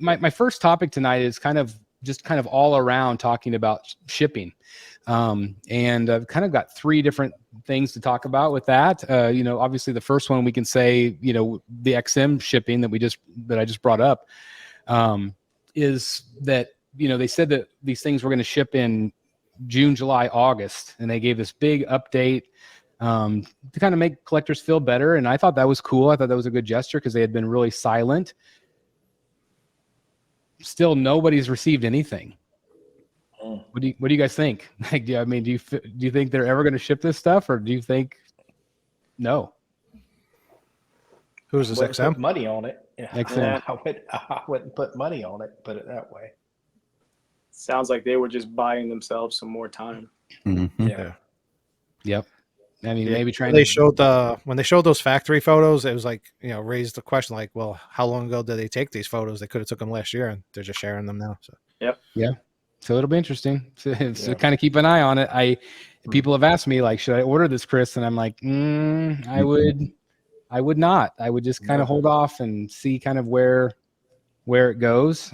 my first topic tonight is kind of all around talking about shipping. And I've kind of got three different things to talk about with that. Obviously the first one we can say, the XM shipping that I just brought up, is that, they said that these things were going to ship in June, July, August, and they gave this big update, to kind of make collectors feel better. And I thought that was cool. I thought that was a good gesture because they had been really silent. Still, nobody's received anything. What do you guys think? Like, do you think they're ever going to ship this stuff, or do you think no? Who's this, XM? Put money on it. Yeah. XM. I wouldn't put money on it. Put it that way. Sounds like they were just buying themselves some more time. Mm-hmm. Yeah. Yep. I mean, maybe trying. When they showed those factory photos, it was like, raised the question like, well, how long ago did they take these photos? They could have took them last year, and they're just sharing them now. So. Yep. Yeah. So it'll be interesting. So kind of keep an eye on it. People have asked me like, should I order this, Chris? And I'm like, I would not. I would just kind of hold off and see kind of where it goes.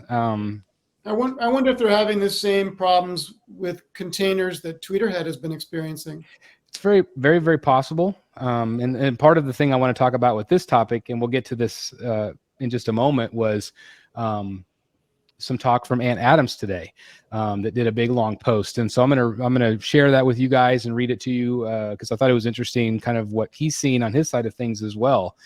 I wonder if they're having the same problems with containers that Tweeterhead has been experiencing. It's very, very, very possible. And part of the thing I want to talk about with this topic, and we'll get to this in just a moment, was some talk from Aunt Adams today that did a big long post. And so I'm gonna share that with you guys and read it to you because I thought it was interesting, kind of what he's seen on his side of things as well.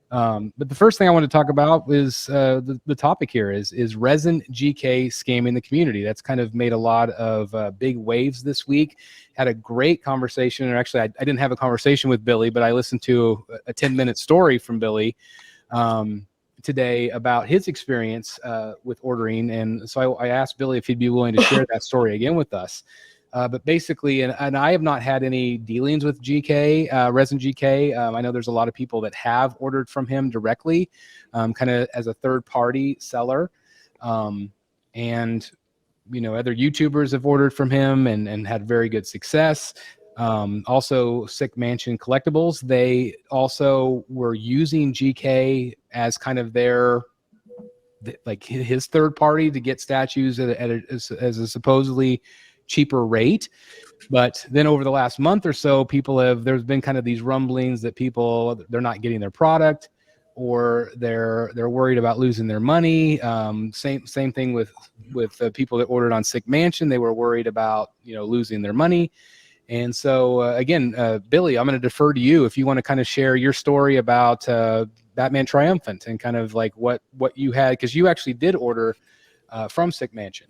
But the first thing I want to talk about is the topic here is Resin GK scamming the community. That's kind of made a lot of big waves this week. Had a great conversation, or actually I didn't have a conversation with Billy, but I listened to a 10-minute story from Billy today about his experience with ordering. And so I asked Billy if he'd be willing to share that story again with us. But basically, and I have not had any dealings with GK, Resin GK. I know there's a lot of people that have ordered from him directly, kind of as a third-party seller. And, other YouTubers have ordered from him and had very good success. Also, Sick Mansion Collectibles, they also were using GK as kind of like his third party to get statues as a supposedly cheaper rate. But then over the last month or so, there's been kind of these rumblings that they're not getting their product, or they're worried about losing their money. Same thing with the people that ordered on Sick Mansion. They were worried about losing their money. And so again, Billy, I'm going to defer to you if you want to kind of share your story about Batman Triumphant and kind of like what you had, because you actually did order from Sick Mansion.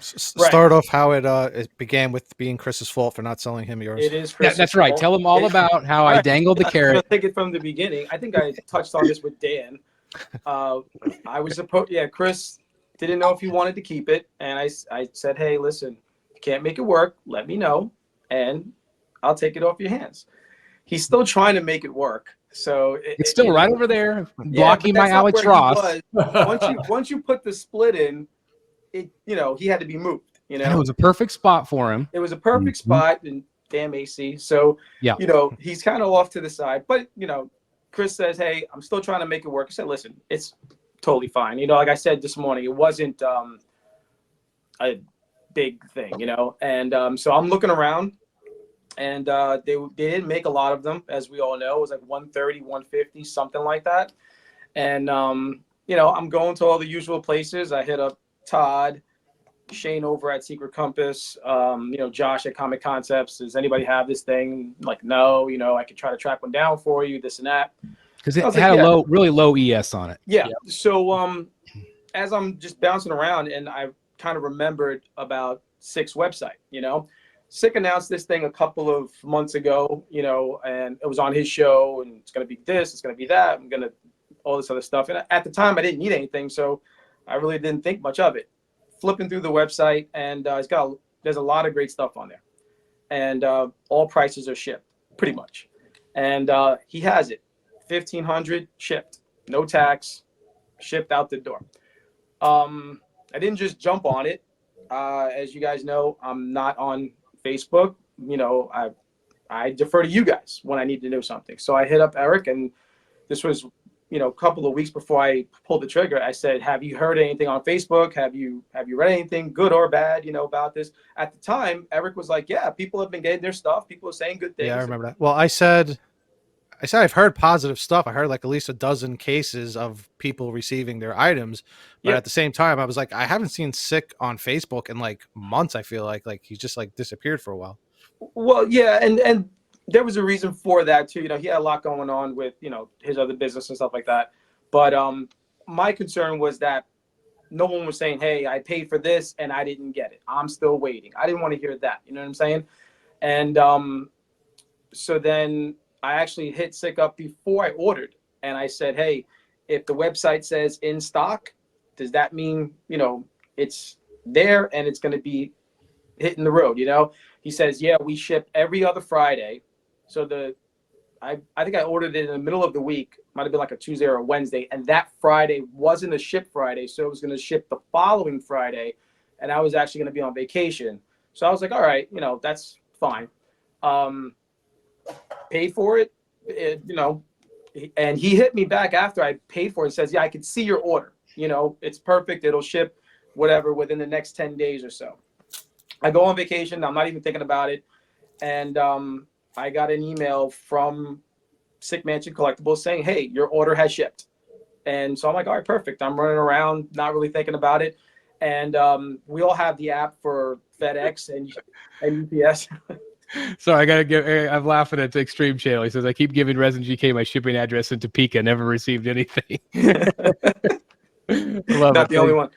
Start off how it began with being Chris's fault for not selling him yours. It is Chris's That's right. fault. Tell them all about how I dangled the carrot. I'll take it from the beginning. I think I touched on this with Dan. Chris didn't know if he wanted to keep it, and I said, hey, listen, you can't make it work. Let me know, and I'll take it off your hands. He's still trying to make it work. So it's still right over there, blocking my Alex Ross. Once you put the split in, he had to be moved. And it was a perfect spot for him. It was a perfect spot, and damn AC. So he's kind of off to the side. But Chris says, "Hey, I'm still trying to make it work." I said, "Listen, it's totally fine." Like I said this morning, it wasn't a big thing, And so I'm looking around, and they didn't make a lot of them, as we all know. It was like 130, 150, something like that. And I'm going to all the usual places. I hit up Todd, Shane over at Secret Compass, Josh at Comic Concepts. Does anybody have this thing? Like, no, I could try to track one down for you, this and that. Because it had a really low ES on it. Yeah. So as I'm just bouncing around, and I kind of remembered about Sick's website, Sick announced this thing a couple of months ago, and it was on his show, and it's going to be this, it's going to be that, I'm going to all this other stuff. And at the time, I didn't need anything, so I really didn't think much of it. Flipping through the website, and there's a lot of great stuff on there, and all prices are shipped pretty much. And he has it, $1,500 shipped, no tax, shipped out the door. I didn't just jump on it. As you guys know, I'm not on Facebook. I defer to you guys when I need to know something. So I hit up Eric, and this was a couple of weeks before I pulled the trigger, I said, have you heard anything on Facebook? Have you read anything good or bad, about this? At the time, Eric was like, yeah, people have been getting their stuff. People are saying good things. Yeah, I remember that. Well, I said I've heard positive stuff. I heard like at least a dozen cases of people receiving their items. But Yep. at the same time, I was like, I haven't seen Sick on Facebook in like months. I feel like he's just like disappeared for a while. Well, yeah, and there was a reason for that too. He had a lot going on with, his other business and stuff like that. But my concern was that no one was saying, hey, I paid for this and I didn't get it. I'm still waiting. I didn't want to hear that. You know what I'm saying? And so then I actually hit Sick up before I ordered. And I said, hey, if the website says in stock, does that mean, it's there and it's going to be hitting the road? He says, yeah, we ship every other Friday. So I think I ordered it in the middle of the week. Might have been like a Tuesday or a Wednesday. And that Friday wasn't a ship Friday. So it was going to ship the following Friday. And I was actually going to be on vacation. So I was like, all right, that's fine. Pay for it, and he hit me back after I paid for it and says, yeah, I can see your order. It's perfect. It'll ship whatever within the next 10 days or so. I go on vacation. I'm not even thinking about it. And I got an email from Sick Mansion Collectibles saying, hey, your order has shipped. And so I'm like, all right, perfect. I'm running around, not really thinking about it. And we all have the app for FedEx and UPS. Sorry, I gotta give. I'm laughing at the Extreme Channel. He says, "I keep giving Resin GK my shipping address in Topeka, never received anything." Love Not it. the only one.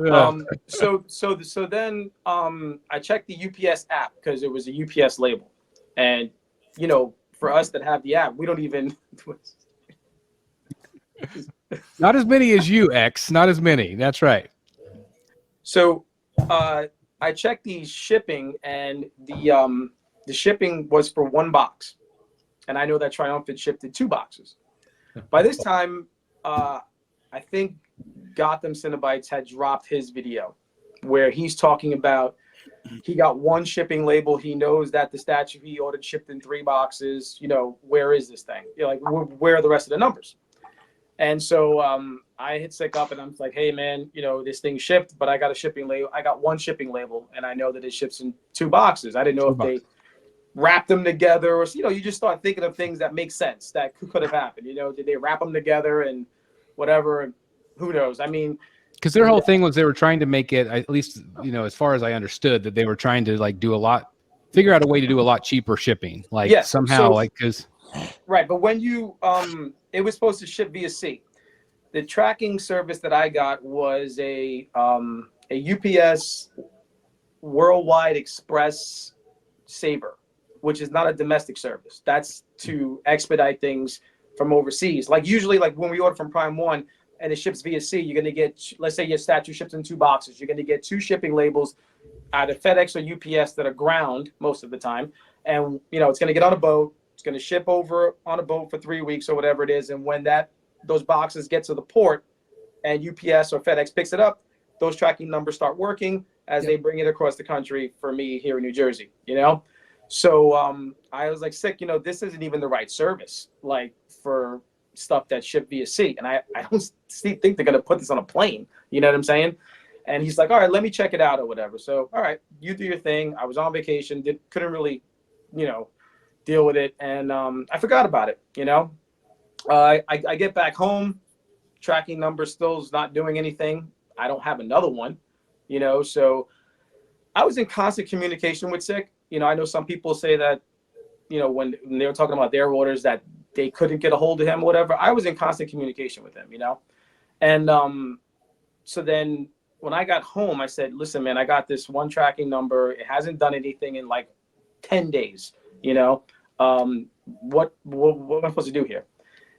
Yeah. So then I checked the UPS app because it was a UPS label, and for us that have the app, we don't even. Not as many as you, X. Not as many. That's right. So I checked the shipping, and the shipping was for 1 box, and I know that Triumphant shipped in 2 boxes. By this time, I think Gotham Cinebites had dropped his video where he's talking about he got 1 shipping label. He knows that the statue he ordered shipped in 3 boxes. Where is this thing? Where are the rest of the numbers? And so I hit Sick up and I'm like, hey man, this thing shipped, but I got a shipping label. I got 1 shipping label and I know that it ships in 2 boxes. I didn't know if they wrap them together or, you just start thinking of things that make sense that could have happened. Did they wrap them together and whatever? Who knows? I mean, because their whole thing was they were trying to make it, at least, as far as I understood, that they were trying to figure out a way to do a lot cheaper shipping. Because. Right. But when you, it was supposed to ship via sea. The tracking service that I got was a UPS Worldwide Express Saver, which is not a domestic service. That's to expedite things from overseas. Like usually, like when we order from Prime One and it ships via sea, you're going to get, let's say your statue ships in 2 boxes. You're going to get 2 shipping labels, either FedEx or UPS, that are ground most of the time. And, it's going to get on a boat. It's going to ship over on a boat for 3 weeks or whatever it is. And when those boxes get to the port and UPS or FedEx picks it up, those tracking numbers start working as they bring it across the country for me here in New Jersey, So I was like, Sick, this isn't even the right service, like for stuff that's shipped via sea. And I don't think they're going to put this on a plane. You know what I'm saying? And he's like, all right, let me check it out or whatever. So, all right, you do your thing. I was on vacation, couldn't really, deal with it. And I forgot about it, I get back home, tracking number still is not doing anything. I don't have another one, so I was in constant communication with Sick. I know some people say that, when they were talking about their orders that they couldn't get a hold of him or whatever. I was in constant communication with him, And so then when I got home, I said, listen, man, I got this one tracking number. It hasn't done anything in like 10 days, what am I supposed to do here?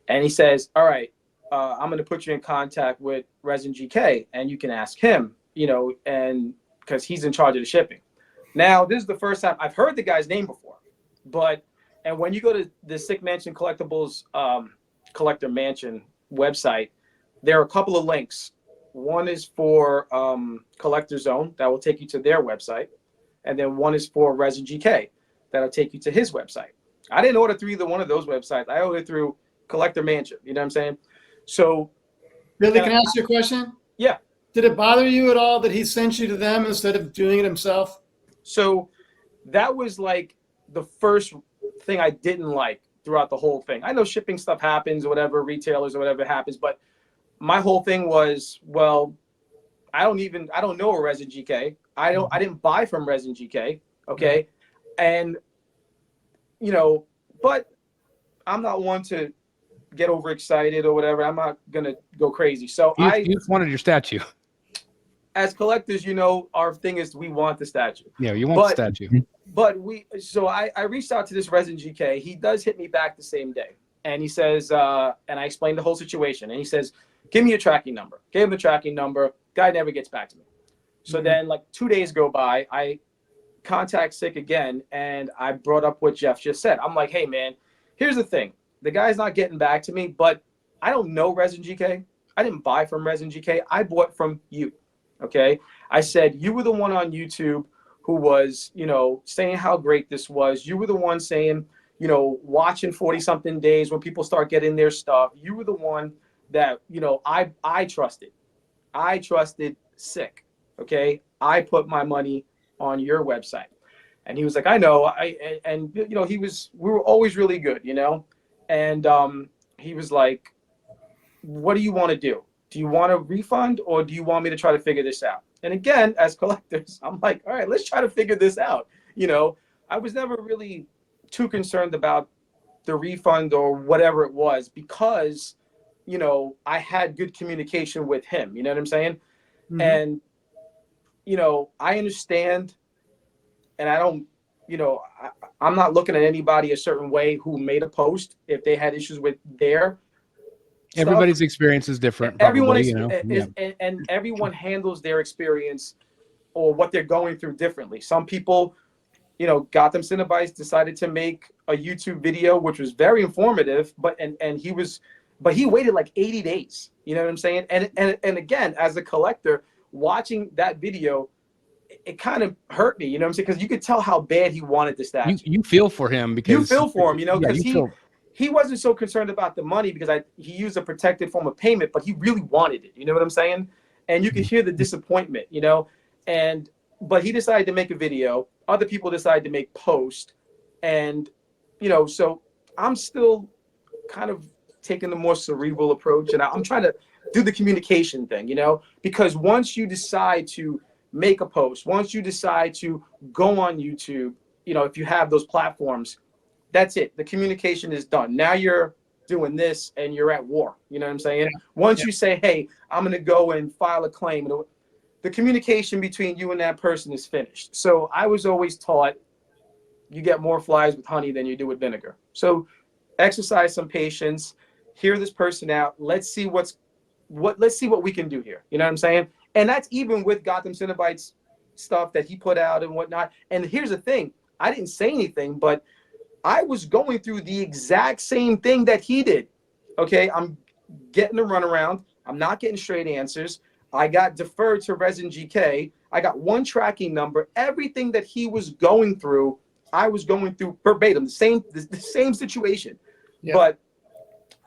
And he says, all right, I'm going to put you in contact with Resin GK and you can ask him, and because he's in charge of the shipping. Now, this is the first time I've heard the guy's name before, and when you go to the Sick Mansion Collectibles Collector Mansion website, there are a couple of links. One is for Collector Zone that will take you to their website, and then one is for Resin GK that'll take you to his website. I didn't order through either one of those websites. I ordered through Collector Mansion. You know what I'm saying? So Billy, can I ask you a question? yeah. Did it bother you at all that he sent you to them instead of doing it himself? So that was like the first thing I didn't like throughout the whole thing. I know shipping stuff happens, or whatever, retailers or whatever happens, but my whole thing was, well, I don't know a Resin GK. I didn't buy from Resin GK. Okay. And, you know, but I'm not one to get overexcited or whatever. I'm not going to go crazy. So You just wanted your statue. as collectors, you know, our thing is we want the statue. Yeah, you want the statue. But I reached out to this Resin GK. He does hit me back the same day. And he says, and I explained the whole situation. And he says, give me a tracking number. Gave him the tracking number. Guy never gets back to me. So then like 2 days go by. I contact Sick again. And I brought up what Jeff just said. I'm like, hey, man, here's the thing. The guy's not getting back to me, but I don't know Resin GK. I didn't buy from Resin GK. I bought from you. Okay. I said, you were the one on YouTube who was, you know, saying how great this was. You were the one saying, you know, watching 40 something days when people start getting their stuff. You were the one that, you know, I trusted. I trusted Sick. Okay. I put my money on your website. And he was like, I know. And you know, we were always really good, you know? And he was like, what do you want to do? Do you want a refund or do you want me to try to figure this out? And again, as collectors, I'm like, all right, let's try to figure this out. You know, I was never really too concerned about the refund or whatever it was because, you know, I had good communication with him. You know what I'm saying? Mhm. And, you know, I understand and I don't, you know, I'm not looking at anybody a certain way who made a post if they had issues with their stuff. Everybody's experience is different. Everyone Probably, you know. and everyone handles their experience or what they're going through differently. Some people, you know, Gotham Cinebites decided to make a YouTube video, which was very informative, but he waited like 80 days. You know what I'm saying? And again, as a collector, watching that video, it kind of hurt me, you know what I'm saying? Because you could tell how bad he wanted the statue. You feel for him because You feel for him, you know, yeah, because he wasn't so concerned about the money because he used a protected form of payment, but he really wanted it. You know what I'm saying? And you could hear the disappointment, you know, but he decided to make a video. Other people decided to make post. And, you know, so I'm still kind of taking the more cerebral approach and I'm trying to do the communication thing, you know, because once you decide to make a post, once you decide to go on YouTube, you know, if you have those platforms, that's it. The communication is done. Now you're doing this and you're at war. You know what I'm saying? Once you say, hey, I'm going to go and file a claim, the communication between you and that person is finished. So I was always taught you get more flies with honey than you do with vinegar. So exercise some patience, hear this person out. Let's see what we can do here. You know what I'm saying? And that's even with Gotham Cinebites stuff that he put out and whatnot. And here's the thing. I didn't say anything, but I was going through the exact same thing that he did. Okay, I'm getting a runaround. I'm not getting straight answers. I got deferred to Resin GK. I got one tracking number. Everything that he was going through, I was going through verbatim, the same situation. Yeah. But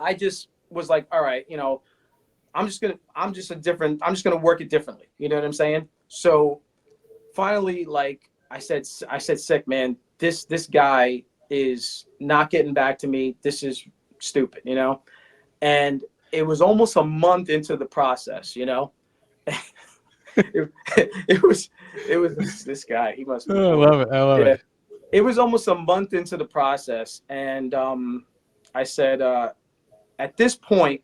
I just was like, all right, you know, I'm just gonna work it differently. You know what I'm saying? So finally, like I said, Sick, man, this guy is not getting back to me. This is stupid, you know? And it was almost a month into the process, you know? it was this guy. He must be I love it. I love it. It was almost a month into the process. And I said, at this point,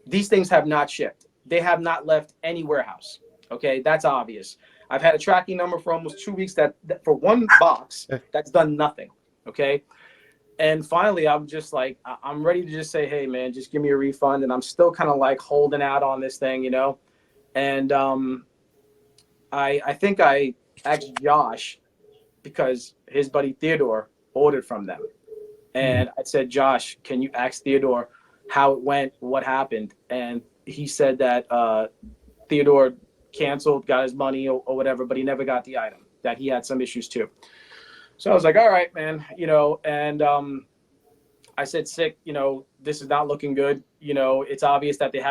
these things have not shipped. They have not left any warehouse. Okay, that's obvious. I've had a tracking number for almost 2 weeks that for one box that's done nothing. Okay. And finally, I'm just like, I'm ready to just say, hey, man, just give me a refund. And I'm still kind of like holding out on this thing, you know? And I think I asked Josh because his buddy Theodore ordered from them. And I said, Josh, can you ask Theodore how it went, what happened? And he said that Theodore canceled, got his money or whatever, but he never got the item, that he had some issues too. So I was like, all right, man, you know, and I said, Sick, you know, this is not looking good. you know, it's obvious that they're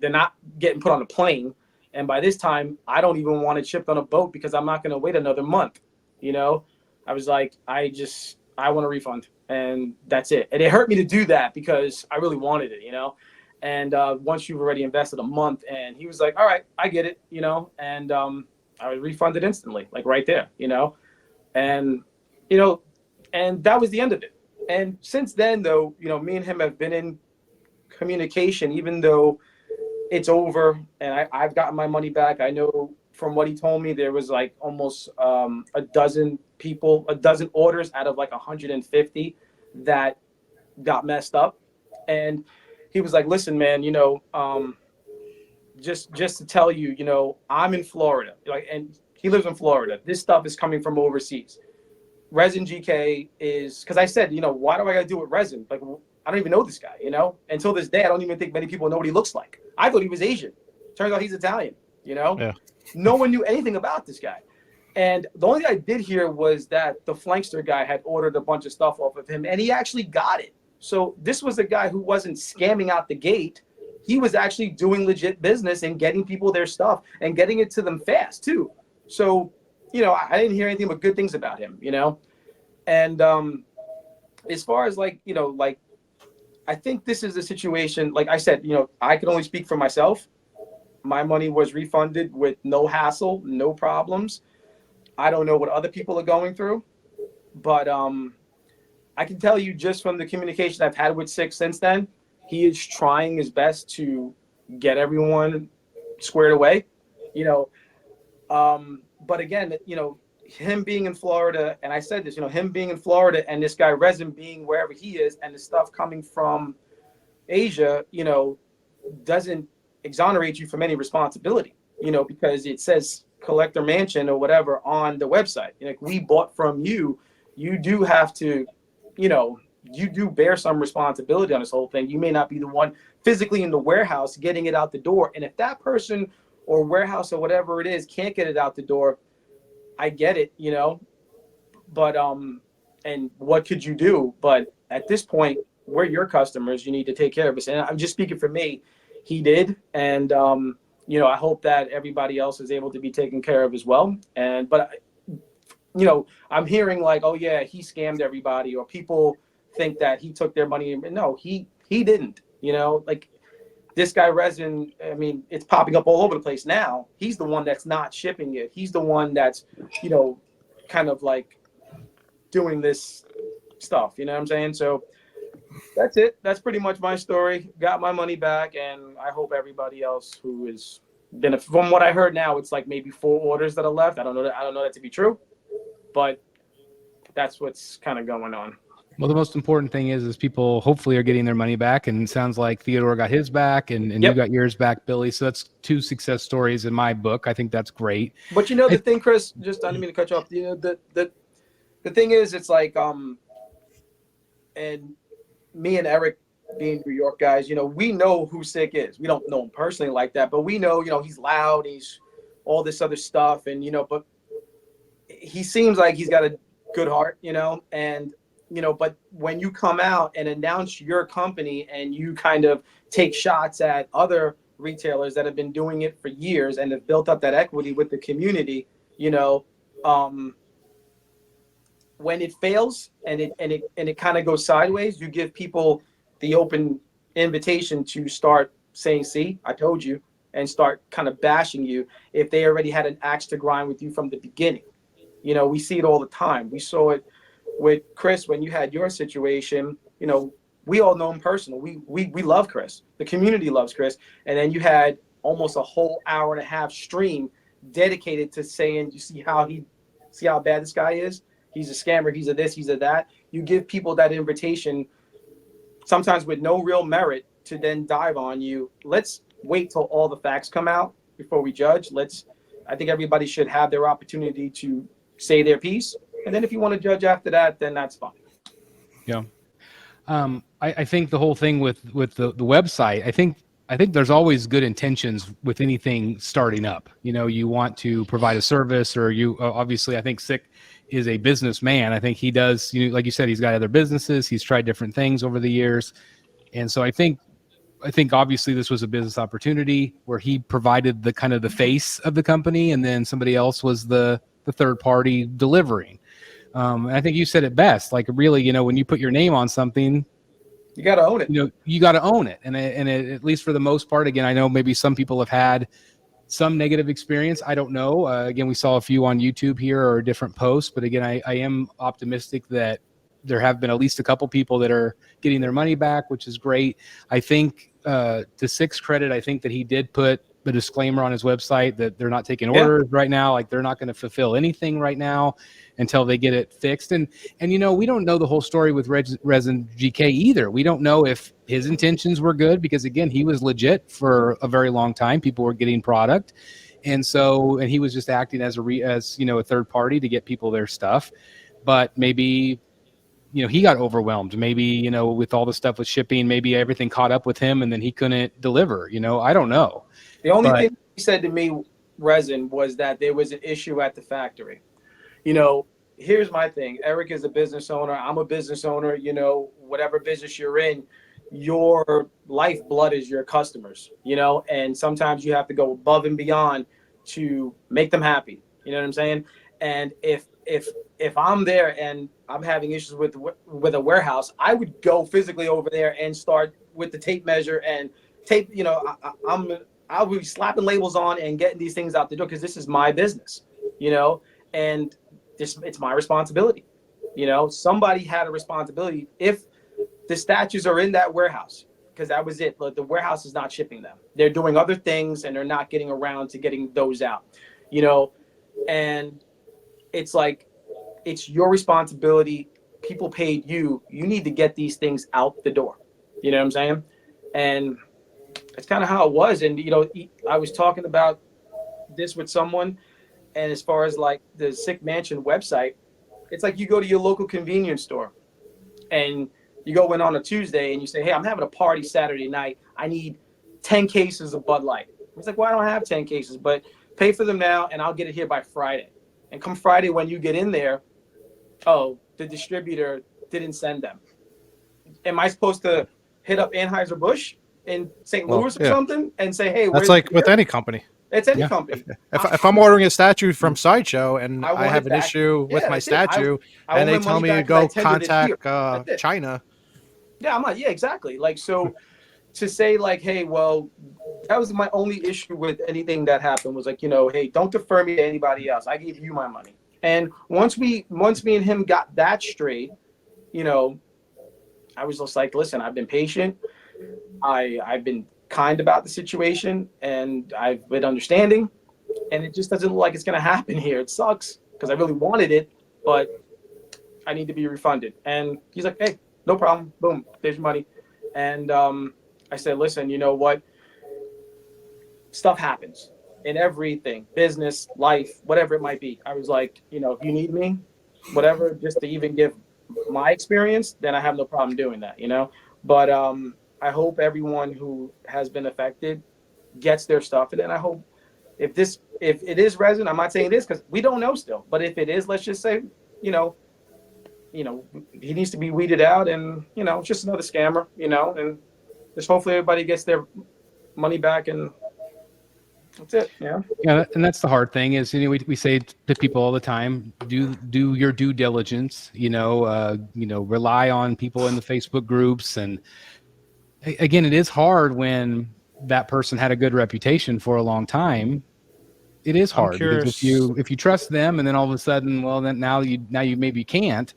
not getting put on a plane. And by this time, I don't even want it shipped on a boat because I'm not going to wait another month. You know, I was like, I want a refund, and that's it. And it hurt me to do that because I really wanted it, you know. And once you've already invested a month, and he was like, all right, I get it, you know. And I was refunded instantly, like right there, you know. And, you know, and that was the end of it. And since then, though, you know, me and him have been in communication, even though it's over and I've gotten my money back. I know from what he told me, there was like almost a dozen orders out of like 150 that got messed up. And he was like, listen, man, you know, just to tell you, you know, I'm in Florida, like, and he lives in Florida. This stuff is coming from overseas. Resin GK is, because I said, you know, why do I got to do with Resin? Like, I don't even know this guy, you know? Until this day, I don't even think many people know what he looks like. I thought he was Asian. Turns out he's Italian, you know? Yeah. No one knew anything about this guy. And the only thing I did hear was that the Flankster guy had ordered a bunch of stuff off of him, and he actually got it. So this was a guy who wasn't scamming out the gate. He was actually doing legit business and getting people their stuff and getting it to them fast, too. So, you know, I didn't hear anything but good things about him, you know? And as far as like, you know, like, I think this is a situation, like I said, you know, I can only speak for myself. My money was refunded with no hassle, no problems. I don't know what other people are going through, but I can tell you just from the communication I've had with Sick since then, he is trying his best to get everyone squared away, you know. But again, you know, him being in Florida, and I said this, you know, him being in Florida and this guy Resin being wherever he is, and the stuff coming from Asia, you know, doesn't exonerate you from any responsibility, you know, because it says Collector Mansion or whatever on the website. You know, like, we bought from you. You do have to, you know, you do bear some responsibility on this whole thing. You may not be the one physically in the warehouse getting it out the door. And if that person or warehouse or whatever it is can't get it out the door, I get it, you know, but and what could you do? But at this point, we're your customers. You need to take care of us. And I'm just speaking for me. He did, and you know, I hope that everybody else is able to be taken care of as well. And but you know, I'm hearing like, oh yeah, he scammed everybody, or people think that he took their money. No, he didn't. You know, like, this guy Resin, I mean, it's popping up all over the place now. He's the one that's not shipping it. He's the one that's, you know, kind of like doing this stuff. You know what I'm saying? So that's it. That's pretty much my story. Got my money back, and I hope everybody else who is been, from what I heard now, it's like maybe 4 orders that are left. I don't know that to be true, but that's what's kind of going on. Well, the most important thing is people hopefully are getting their money back, and it sounds like Theodore got his back, and Yep. You got yours back, Billy. So that's 2 success stories in my book. I think that's great. But you know the thing, Chris, just I didn't mean to cut you off. You know, the thing is, it's like and me and Eric being New York guys, you know, we know who Sick is. We don't know him personally like that, but we know, you know, he's loud, he's all this other stuff, and you know, but he seems like he's got a good heart, you know, and you know, but when you come out and announce your company and you kind of take shots at other retailers that have been doing it for years and have built up that equity with the community, you know, when it fails and it kind of goes sideways, you give people the open invitation to start saying, see, I told you, and start kind of bashing you if they already had an axe to grind with you from the beginning. You know, we see it all the time. We saw it with Chris when you had your situation. You know, we all know him personally. We love Chris. The community loves Chris. And then you had almost a whole hour and a half stream dedicated to saying, you see how bad this guy is? He's a scammer. He's a this, he's a that. You give people that invitation, sometimes with no real merit, to then dive on you. Let's wait till all the facts come out before we judge. I think everybody should have their opportunity to say their piece. And then if you want to judge after that, then that's fine. Yeah. I think the whole thing with the website, I think there's always good intentions with anything starting up. You know, you want to provide a service, or you obviously, I think Sick is a businessman. I think he does, you know, like you said, he's got other businesses. He's tried different things over the years. And so I think I think obviously this was a business opportunity where he provided the kind of the face of the company, and then somebody else was the third party delivering. And I think you said it best. Like really, when you put your name on something, You got to own it. you got to own it. And at least for the most part, again, I know maybe some people have had some negative experience. I don't know. Again, we saw a few on YouTube here or different posts, but again, I am optimistic that there have been at least a couple people that are getting their money back, which is great. I think to Sick's credit, I think that he did put the disclaimer on his website that they're not taking orders right now. Like they're not going to fulfill anything right now until they get it fixed. And we don't know the whole story with Resin GK either. We don't know if his intentions were good because again, he was legit for a very long time. People were getting product. And he was just acting as a third party to get people their stuff. But maybe, he got overwhelmed. Maybe, with all the stuff with shipping, maybe everything caught up with him and then he couldn't deliver. I don't know. The only thing he said to me, Resin, was that there was an issue at the factory. Here's my thing. Eric is a business owner. I'm a business owner. Whatever business you're in, your lifeblood is your customers, and sometimes you have to go above and beyond to make them happy. You know what I'm saying? And if I'm there and I'm having issues with a warehouse, I would go physically over there and start with the tape measure and tape, I'll be slapping labels on and getting these things out the door because this is my business, and it's my responsibility. Somebody had a responsibility. If the statues are in that warehouse, because that was it, but the warehouse is not shipping them. They're doing other things and they're not getting around to getting those out, and it's like, it's your responsibility. People paid you. You need to get these things out the door. You know what I'm saying? And it's kind of how it was. And, I was talking about this with someone, and as far as like the Sick Mansion website, it's like you go to your local convenience store and you go in on a Tuesday and you say, hey, I'm having a party Saturday night. I need 10 cases of Bud Light. It's like, well, I don't have 10 cases, but pay for them now and I'll get it here by Friday. And come Friday when you get in there, oh, the distributor didn't send them. Am I supposed to hit up Anheuser-Busch in St. Louis or something and say, hey, that's like with any company. It's any company. If I'm ordering a statue from Sideshow and I have an issue with my statue and they tell me to go contact China. Yeah, I'm like, yeah, exactly. Like, so to say like, hey, well, that was my only issue with anything that happened was like, hey, don't defer me to anybody else. I gave you my money. And once me and him got that straight, I was just like, listen, I've been patient. I've been kind about the situation and I've been understanding, and it just doesn't look like it's going to happen here. It sucks because I really wanted it, but I need to be refunded. And he's like, hey, no problem. Boom, there's your money. And I said, listen, you know what? Stuff happens in everything, business, life, whatever it might be. I was like, if you need me, whatever, just to even give my experience, then I have no problem doing that, But I hope everyone who has been affected gets their stuff. And then I hope if it is Resin, I'm not saying it is because we don't know still, but if it is, let's just say, he needs to be weeded out and, it's just another scammer, and just hopefully everybody gets their money back and that's it. Yeah. Yeah. And that's the hard thing is, we say to people all the time, do your due diligence, rely on people in the Facebook groups. And again, it is hard when that person had a good reputation for a long time. It is hard because if you trust them and then all of a sudden, well, then now you maybe can't.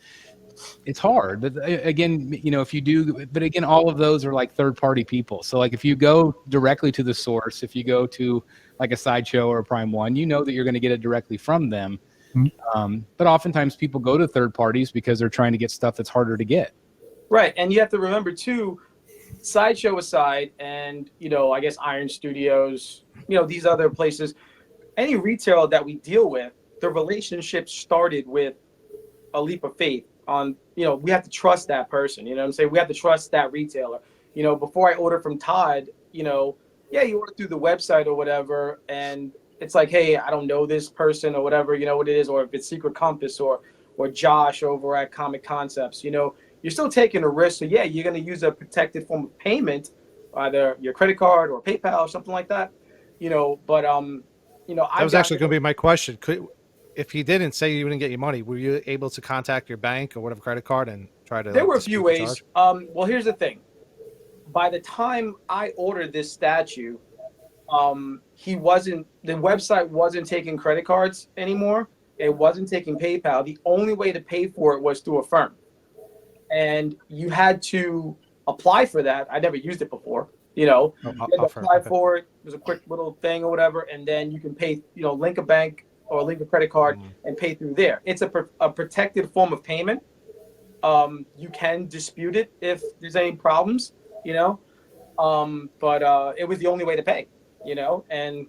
It's hard. But again, if you do, but again, all of those are like third party people. So like if you go directly to the source, if you go to like a Sideshow or a Prime One, that you're going to get it directly from them. Mm-hmm. But oftentimes people go to third parties because they're trying to get stuff that's harder to get. Right. And you have to remember too, Sideshow aside, and, I guess Iron Studios, these other places, any retail that we deal with, the relationship started with a leap of faith on, we have to trust that person, you know what I'm saying? We have to trust that retailer. Before I order from Todd, you order through the website or whatever, and it's like, hey, I don't know this person or whatever, what it is, or if it's Secret Compass or Josh over at Comic Concepts, you're still taking a risk. So yeah, you're going to use a protected form of payment, either your credit card or PayPal or something like that. But That was actually going to be my question. If he didn't say you didn't get your money, were you able to contact your bank or whatever credit card and try to There were a dispute few the ways. charge? Well, here's the thing. By the time I ordered this statue, the website wasn't taking credit cards anymore. It wasn't taking PayPal. The only way to pay for it was through a firm. And you had to apply for that. I never used it before. You had to apply for it. It was a quick little thing or whatever, and then you can pay. Link a bank or link a credit card and pay through there. It's a protected form of payment. You can dispute it if there's any problems. But it was the only way to pay. And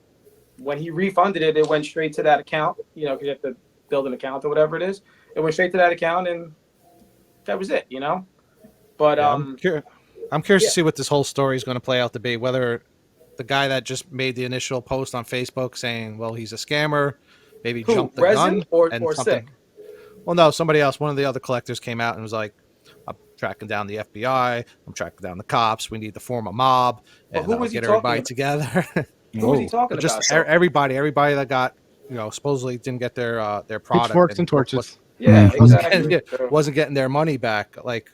when he refunded it, it went straight to that account. Because you have to build an account or whatever it is. It went straight to that account, and that was it. But yeah, I'm curious to see what this whole story is going to play out to be. Whether the guy that just made the initial post on Facebook saying, "Well, he's a scammer," maybe jumped the Resin gun or something. Sick? Well, no, somebody else. One of the other collectors came out and was like, "I'm tracking down the FBI. I'm tracking down the cops. We need to form a mob and who was he get talking everybody about? together." Who was he talking Just about? everybody that got supposedly didn't get their product. Pitchforks and torches. Yeah, wasn't exactly. wasn't getting their money back. Like,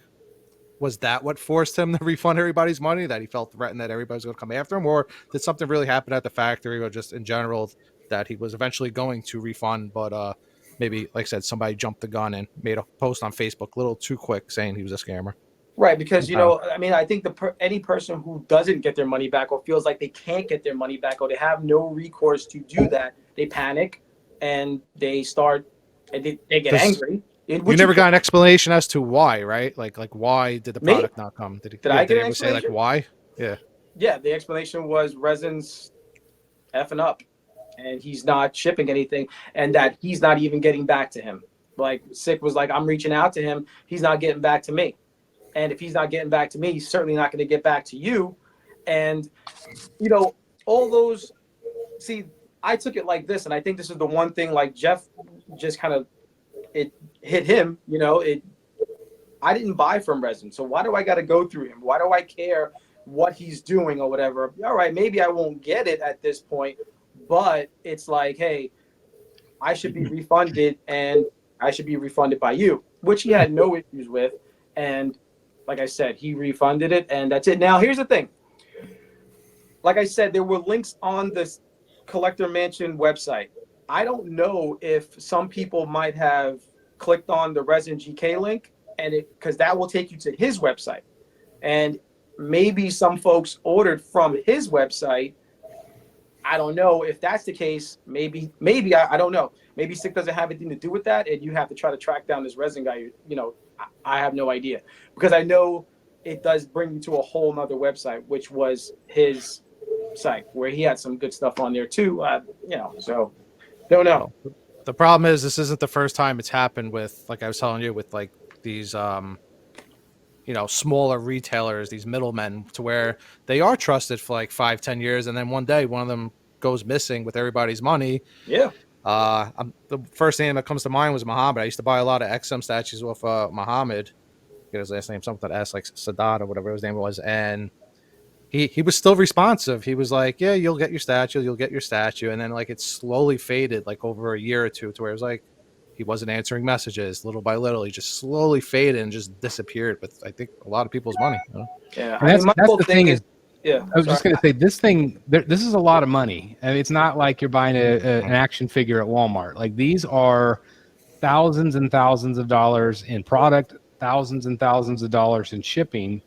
was that what forced him to refund everybody's money? That he felt threatened that everybody's going to come after him, or did something really happen at the factory, or just in general that he was eventually going to refund, but maybe, like I said, somebody jumped the gun and made a post on Facebook a little too quick saying he was a scammer? Right, because I think any person who doesn't get their money back or feels like they can't get their money back or they have no recourse to do that, they panic and they start and they get angry. You never got an explanation as to why, right? Like why did the product not come? Did I get an ever say like why? Yeah. Yeah, the explanation was Resin's effing up and he's not shipping anything and that he's not even getting back to him. Like Sick was like, I'm reaching out to him, he's not getting back to me. And if he's not getting back to me, he's certainly not going to get back to you. And, all those, see, I took it like this. And I think this is the one thing, like Jeff just kind of, it hit him, I didn't buy from Resin. So why do I got to go through him? Why do I care what he's doing or whatever? All right, maybe I won't get it at this point, but it's like, hey, I should be refunded and I should be refunded by you, which he had no issues with. And like I said, he refunded it and that's it. Now, here's the thing. Like I said, there were links on the Collector Mansion website. I don't know if some people might have clicked on the Resin GK link and because that will take you to his website. And maybe some folks ordered from his website. I don't know if that's the case. Maybe I don't know. Maybe Sick doesn't have anything to do with that, and you have to try to track down this Resin guy. I have no idea because I know it does bring you to a whole nother website, which was his site where he had some good stuff on there too. So don't know. The problem is this isn't the first time it's happened with, like I was telling you, with like these smaller retailers, these middlemen, to where they are trusted for like 5-10 years, and then one day one of them goes missing with everybody's money. Yeah. The first name that comes to mind was Muhammad. I used to buy a lot of XM statues with Muhammad. Get his last name, something that S like Sadat or whatever his name was, and he was still responsive. He was like, "Yeah, you'll get your statue, and then like it slowly faded, like over a year or two, to where it was like he wasn't answering messages. Little by little, he just slowly faded and just disappeared with, I think, a lot of people's money. Yeah, that's the thing is. Yeah, I was just going to say this thing. This is a lot of money. I mean, it's not like you're buying an action figure at Walmart. Like these are thousands and thousands of dollars in product, thousands and thousands of dollars in shipping.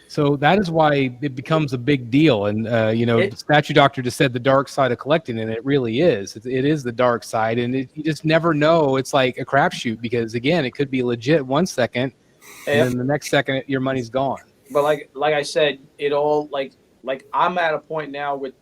So that is why it becomes a big deal. And the Statue Doctor just said the dark side of collecting, and it really is. It is the dark side, and you just never know. It's like a crapshoot because again, it could be legit one second, and then the next second your money's gone. But like I said, it all like I'm at a point now with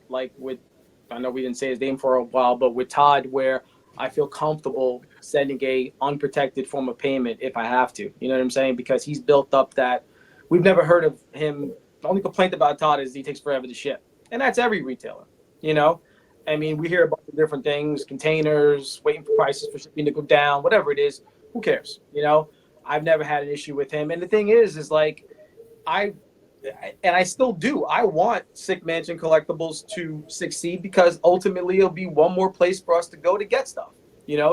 I know we didn't say his name for a while, but with Todd, where I feel comfortable sending a unprotected form of payment if I have to. You know what I'm saying? Because he's built up that we've never heard of him. The only complaint about Todd is he takes forever to ship, and that's every retailer. I mean, we hear about different things, containers, waiting for prices for shipping to go down, whatever it is. Who cares? I've never had an issue with him, and the thing is like. and I still do. I want Sick Mansion Collectibles to succeed because ultimately it'll be one more place for us to go to get stuff.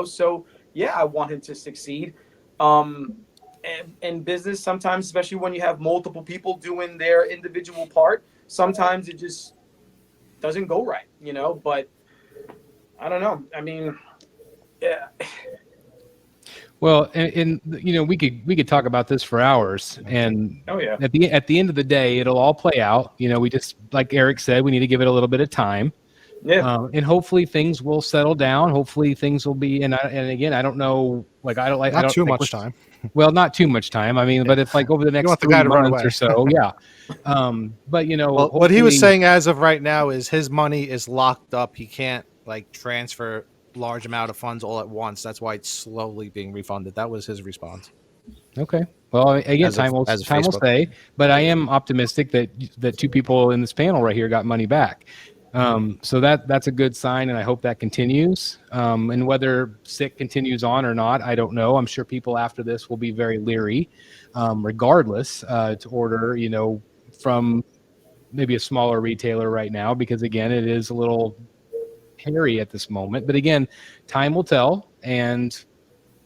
So yeah, I want him to succeed. And business sometimes, especially when you have multiple people doing their individual part, sometimes it just doesn't go right. But I don't know. I mean, yeah. Well, and we could talk about this for hours, and Oh yeah. at the end of the day, it'll all play out. We just, like Eric said, we need to give it a little bit of time, and hopefully things will settle down. Hopefully things will be, and again, I don't know, like I don't like Not I don't too think much time. Well, not too much time. I mean, but if like over the next want the 3 guy to run months away. or so, yeah. But Well, what he was hopefully- saying as of right now is his money is locked up. He can't like transfer large amount of funds all at once. That's why it's slowly being refunded. That was his response. Okay. Well, again, As of time will Facebook. say, but I am optimistic that 2 people in this panel right here got money back. So that's a good sign, and I hope that continues. And whether Sick continues on or not, I don't know. I'm sure people after this will be very leery, regardless, to order, from maybe a smaller retailer right now, because again, it is a little hairy at this moment. But again, time will tell. And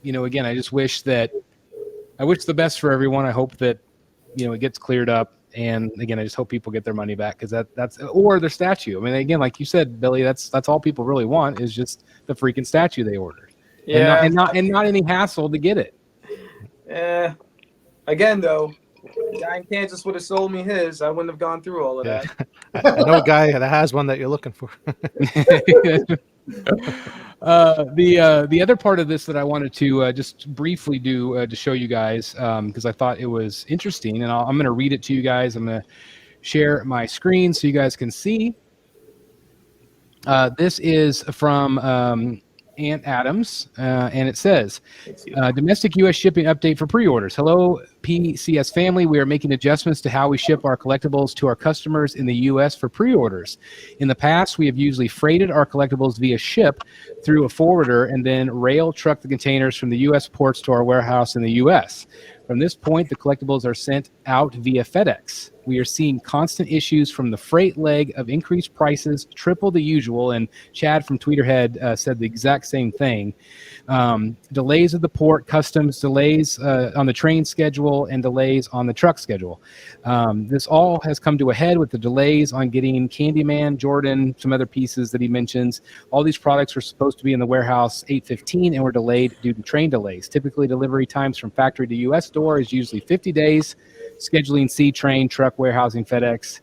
again, I wish the best for everyone. I hope that it gets cleared up. And again, I just hope people get their money back, because that's or their statue. I mean, again, like you said, Billy, that's all people really want is just the freaking statue they ordered. Yeah. And not any hassle to get it. Yeah. Again, though, the guy in Kansas would have sold me his. I wouldn't have gone through all of that. I know a guy that has one that you're looking for. The other part of this that I wanted to just briefly do to show you guys, because I thought it was interesting, and I'm going to read it to you guys. I'm going to share my screen so you guys can see. This is from Aunt Adams, and it says, domestic U.S. shipping update for pre-orders. Hello, PCS family. We are making adjustments to how we ship our collectibles to our customers in the U.S. for pre-orders. In the past, we have usually freighted our collectibles via ship through a forwarder and then rail truck the containers from the U.S. ports to our warehouse in the U.S. From this point, the collectibles are sent out via FedEx. We are seeing constant issues from the freight leg of increased prices, triple the usual, and Chad from Tweeterhead said the exact same thing. Delays of the port, customs, delays on the train schedule, and delays on the truck schedule. This all has come to a head with the delays on getting Candyman, Jordan, some other pieces that he mentions. All these products were supposed to be in the warehouse 8/15 and were delayed due to train delays. Typically, delivery times from factory to U.S. store is usually 50 days. Scheduling sea, train, truck, warehousing, FedEx.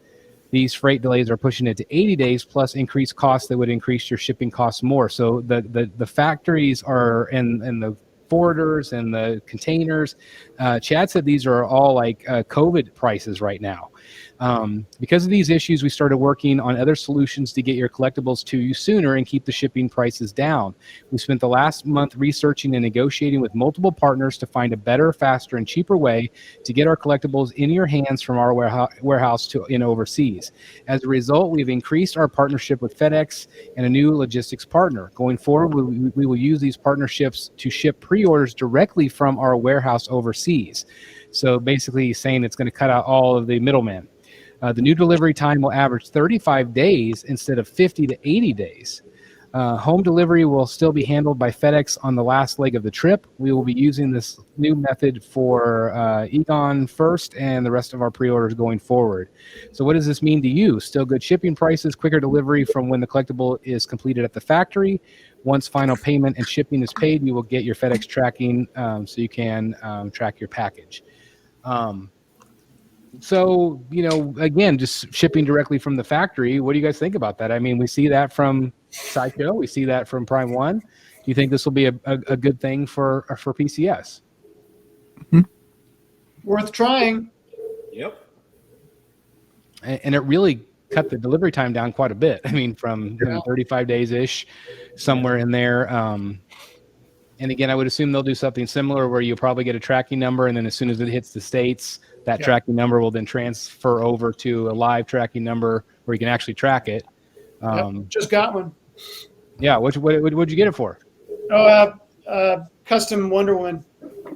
These freight delays are pushing it to 80 days plus increased costs that would increase your shipping costs more. So the factories are and the forwarders and the containers. Chad said these are all like COVID prices right now. Because of these issues, we started working on other solutions to get your collectibles to you sooner and keep the shipping prices down. We spent the last month researching and negotiating with multiple partners to find a better, faster, and cheaper way to get our collectibles in your hands from our warehouse to in overseas. As a result, we've increased our partnership with FedEx and a new logistics partner. Going forward, we will use these partnerships to ship pre-orders directly from our warehouse overseas. So basically saying it's going to cut out all of the middlemen. The new delivery time will average 35 days instead of 50 to 80 days. Home delivery will still be handled by FedEx on the last leg of the trip. We will be using this new method for Egon first and the rest of our pre-orders going forward. So what does this mean to you? Still good shipping prices, quicker delivery from when the collectible is completed at the factory. Once final payment and shipping is paid, you will get your FedEx tracking so you can track your package. So, again, just shipping directly from the factory. What do you guys think about that? I mean, we see that from Sideshow. We see that from Prime One. Do you think this will be a good thing for PCS? Worth trying. Yep. And it really cut the delivery time down quite a bit. I mean, from 35 days-ish, somewhere in there. And again, I would assume they'll do something similar where you'll probably get a tracking number, and then as soon as it hits the States, that tracking number will then transfer over to a live tracking number where you can actually track it. Just got one. Yeah, what'd you get it for? Custom Wonder Woman.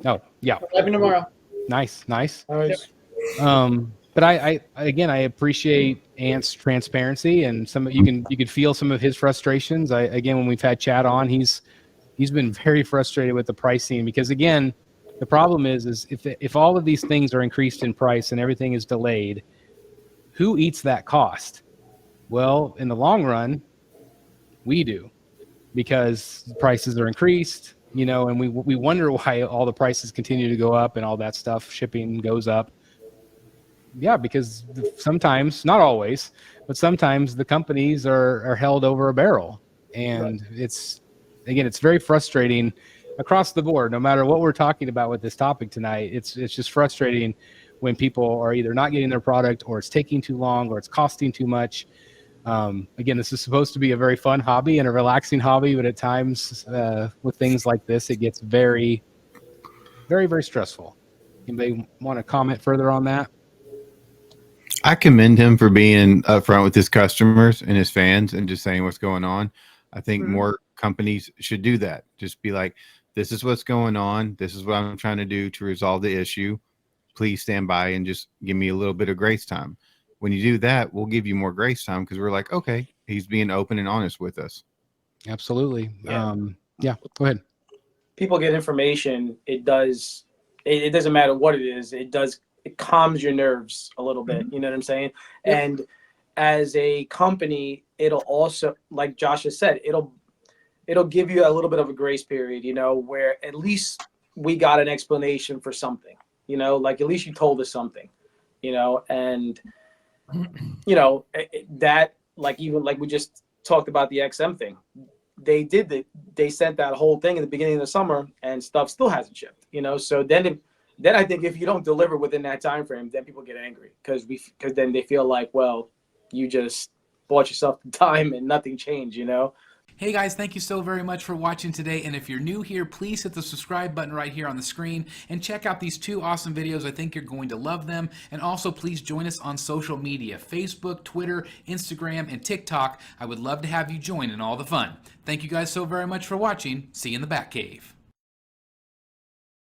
Oh, yeah. Arriving tomorrow. Nice. Nice. But I again, I appreciate Ant's transparency, and you could feel some of his frustrations. Again, when we've had Chad on, he's been very frustrated with the pricing, because again, the problem is if all of these things are increased in price and everything is delayed, who eats that cost? Well, in the long run, we do, because prices are increased, and we wonder why all the prices continue to go up and all that stuff. Shipping goes up. Yeah, because sometimes, not always, but sometimes the companies are held over a barrel. And it's very frustrating across the board, no matter what we're talking about with this topic tonight. It's just frustrating when people are either not getting their product, or it's taking too long, or it's costing too much. Again, this is supposed to be a very fun hobby and a relaxing hobby, but at times with things like this, it gets very, very, very stressful. Anybody want to comment further on that? I commend him for being upfront with his customers and his fans and just saying what's going on. I think more companies should do that. Just be like, this is what's going on. This is what I'm trying to do to resolve the issue. Please stand by and just give me a little bit of grace time. When you do that, we'll give you more grace time, because we're like, okay, he's being open and honest with us. Absolutely. Yeah. Yeah, go ahead. People get information. It doesn't matter what it is. It calms your nerves a little bit. You know what I'm saying? Yep. And as a company, it'll also, like Josh has said, it'll give you a little bit of a grace period, where at least we got an explanation for something, like at least you told us something, and that, like, even like we just talked about the XM thing, they sent that whole thing in the beginning of the summer, and stuff still hasn't shipped, so then I think if you don't deliver within that time frame, then people get angry, because then they feel like, well, you just bought yourself the time and nothing changed, Hey guys, thank you so very much for watching today, and if you're new here, please hit the subscribe button right here on the screen and check out these 2 awesome videos. I think you're going to love them. And also please join us on social media: Facebook, Twitter, Instagram, and TikTok. I would love to have you join in all the fun. Thank you guys so very much for watching. See you in the Batcave.